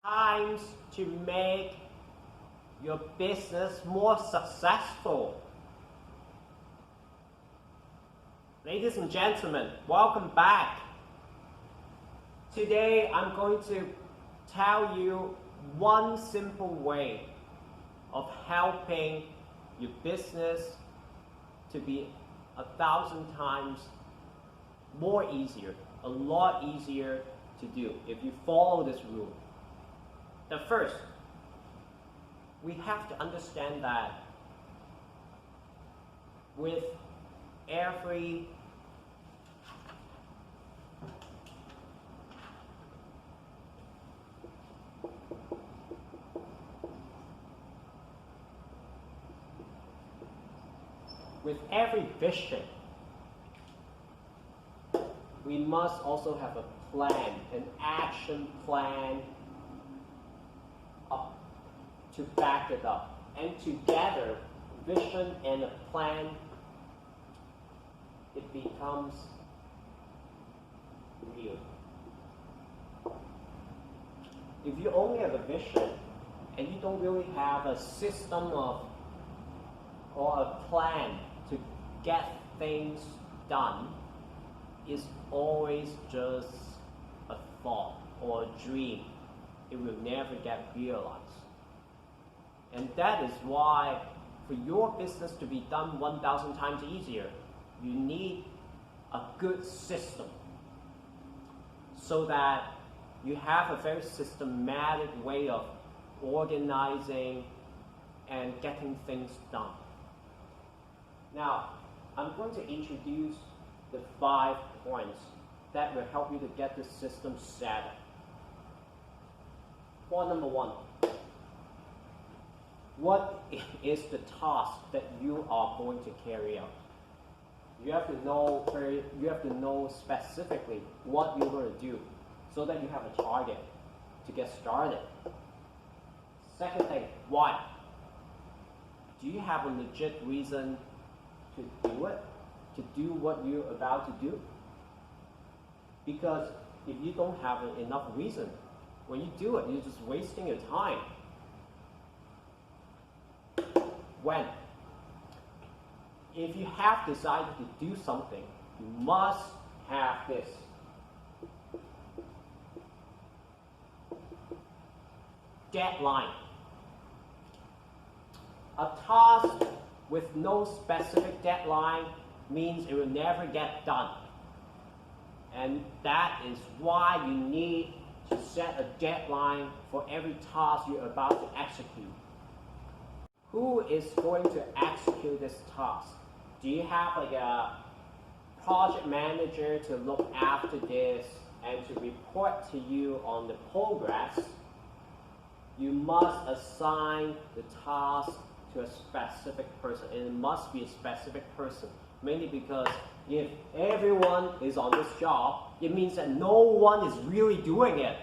times to make your business more successful. Ladies and gentlemen, welcome back. Today I'm going to tell you one simple way of helping your business to be 1,000 times more easier, a lot easier to do if you follow this rule. The first, we have to understand that with every vision, we must also have a plan, an action plan to back it up. And together, vision and a plan, it becomes real. If you only have a vision and you don't really have a system or a plan to get things done, it's always just a thought or a dream. It will never get realized. And that is why for your business to be done 1,000 times easier, you need a good system so that you have a very systematic way of organizing and getting things done. Now, I'm going to introduce the 5 points that will help you to get the system set up. Point number 1. What is the task that you are going to carry out? You have to know specifically what you're going to do so that you have a target to get started. Second thing, why? Do you have a legit reason to do it? To do what you're about to do? Because if you don't have enough reason, when you do it, you're just wasting your time. When? If you have decided to do something, you must have this. Deadline. A task with no specific deadline means it will never get done. And that is why you need to set a deadline for every task you're about to execute. Who is going to execute this task? Do you have like a project manager to look after this and to report to you on the progress? You must assign the task to a specific person, and it must be a specific person. Mainly because if everyone is on this job, it means that no one is really doing it.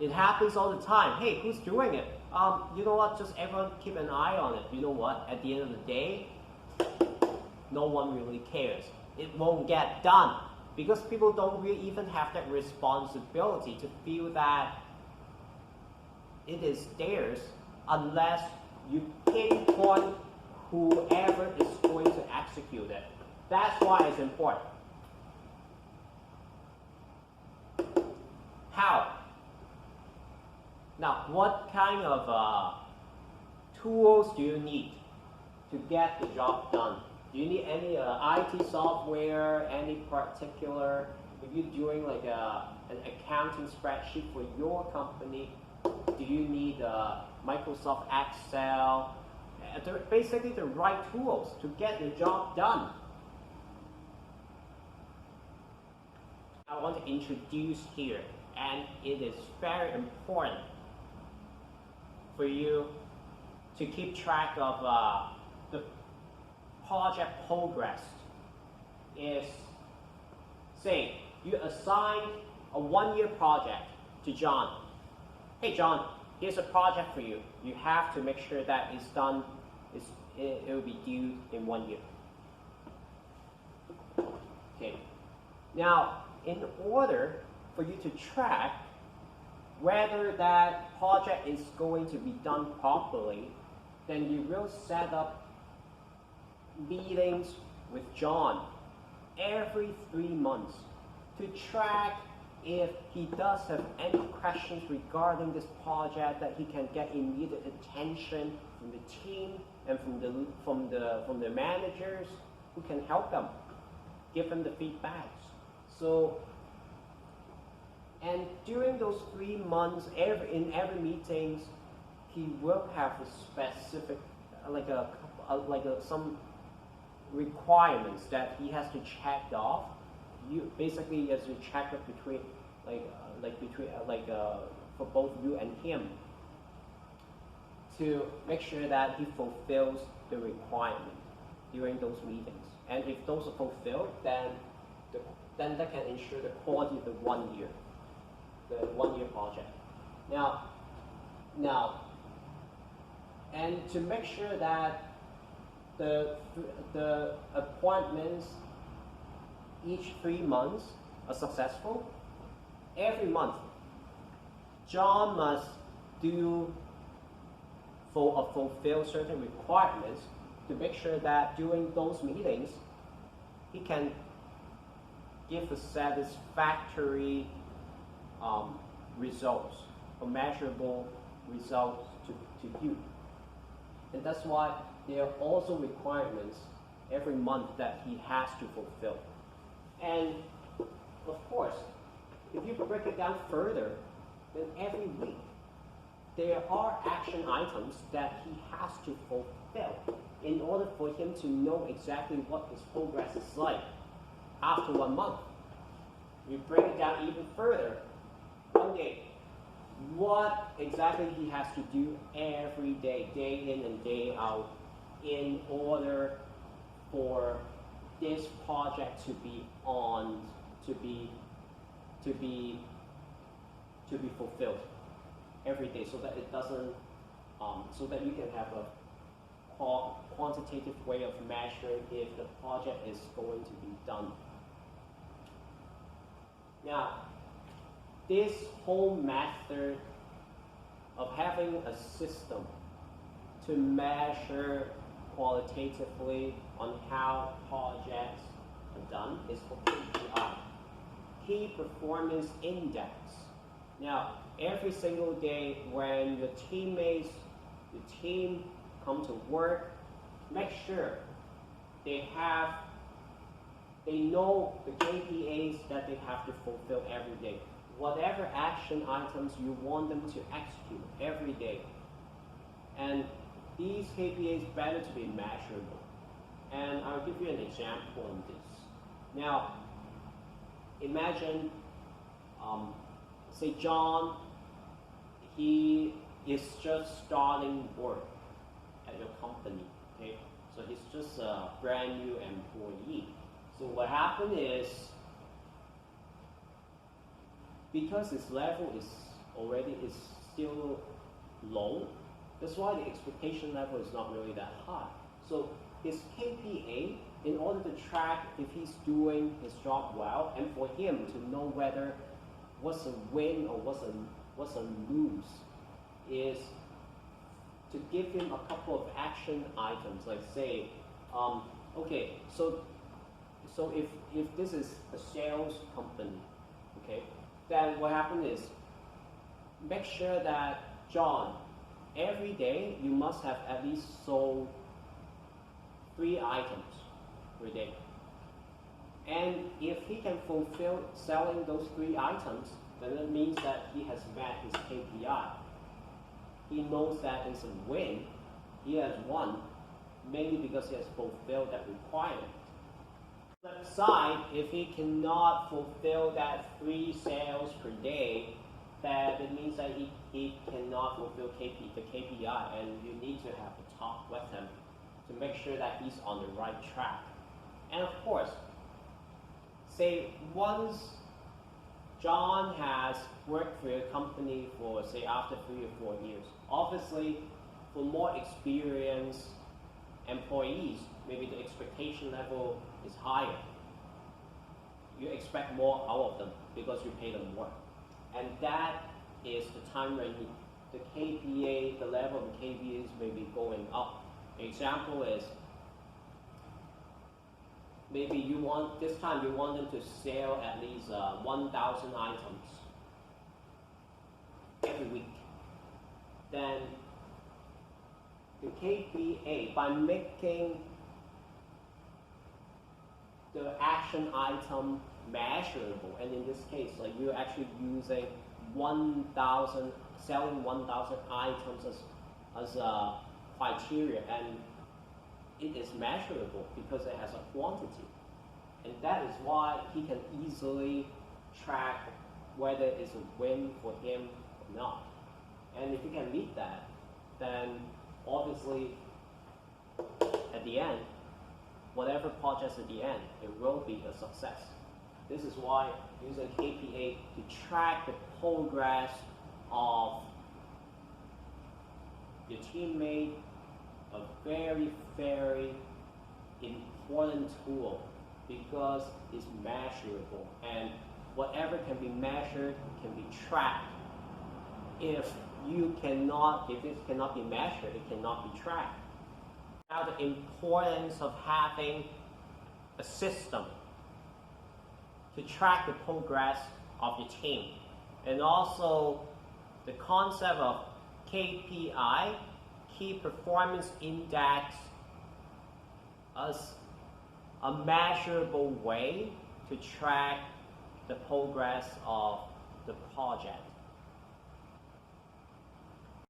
It happens all the time. Hey, who's doing it? You know what? Just everyone keep an eye on it. You know what? At the end of the day, no one really cares. It won't get done because people don't really even have that responsibility to feel that it is theirs unless you pinpoint whoever is going to execute it. That's why it's important. How? Now, what kind of tools do you need to get the job done? Do you need any IT software, any particular, if you're doing like an accounting spreadsheet for your company, do you need Microsoft Excel? They're basically the right tools to get the job done. I want to introduce here, and it is very important for you to keep track of the project progress. Is, say, you assign a 1-year project to John. Hey John, here's a project for you. You have to make sure that it's done, it will be due in 1 year. Okay. Now, in order for you to track whether that project is going to be done properly, then you will set up meetings with John every 3 months to track if he does have any questions regarding this project, that he can get immediate attention from the team and from the managers who can help them, give them the feedbacks. So, and during those 3 months, in every meetings, he will have a specific, some requirements that he has to check off. You basically has to check it between, for both you and him, to make sure that he fulfills the requirement during those meetings. And if those are fulfilled, then that can ensure the quality of the 1 year project. Now, and to make sure that the appointments each 3 months are successful, every month John must fulfill certain requirements to make sure that during those meetings he can give a satisfactory results or measurable results to you. And that's why there are also requirements every month that he has to fulfill. And of course, if you break it down further, then every week there are action items that he has to fulfill in order for him to know exactly what his progress is like after 1 month. We break it down even further. Okay, what exactly he has to do every day, day in and day out, in order for this project to be fulfilled every day, so that it doesn't, so that you can have a quantitative way of measuring if the project is going to be done. Now, this whole method of having a system to measure qualitatively on how projects are done is called KPI, Key Performance Index. Now, every single day when your teammates, your team come to work, make sure they know the KPIs that they have to fulfill every day. Whatever action items you want them to execute every day. And these KPIs better to be measurable. And I'll give you an example on this. Now, imagine, say John, he is just starting work at your company, okay? So he's just a brand new employee. So what happened is, because his level is still low, that's why the expectation level is not really that high. So his KPI, in order to track if he's doing his job well, and for him to know whether what's a win or what's a lose, is to give him a couple of action items, like say, okay, so if this is a sales company, okay, then what happened is, make sure that John, every day you must have at least sold 3 items per day. And if he can fulfill selling those 3 items, then it means that he has met his KPI. He knows that it's a win. He has won, mainly because he has fulfilled that requirement. Flip side, if he cannot fulfill that 3 sales per day, that it means that he cannot fulfill the KPI, and you need to have a talk with him to make sure that he's on the right track. And of course, say once John has worked for your company for, say, after 3 or 4 years, obviously for more experienced employees, maybe the expectation level is higher. You expect more out of them because you pay them more. And that is the time when the KPA, the level of the KPAs may be going up. Example is, maybe you want, this time you want them to sell at least 1,000 items every week. Then the KPA, by making the action item measurable, and in this case, like you're actually using 1,000, selling 1,000 items as a criteria, and it is measurable because it has a quantity. And that is why he can easily track whether it's a win for him or not. And if he can meet that, then obviously at the end, whatever projects at the end, it will be a success. This is why using KPA to track the progress of your teammate, a very, very important tool because it's measurable, and whatever can be measured can be tracked. If it cannot be measured, it cannot be tracked. Now the importance of having a system to track the progress of your team, and also the concept of KPI, Key Performance Index, as a measurable way to track the progress of the project.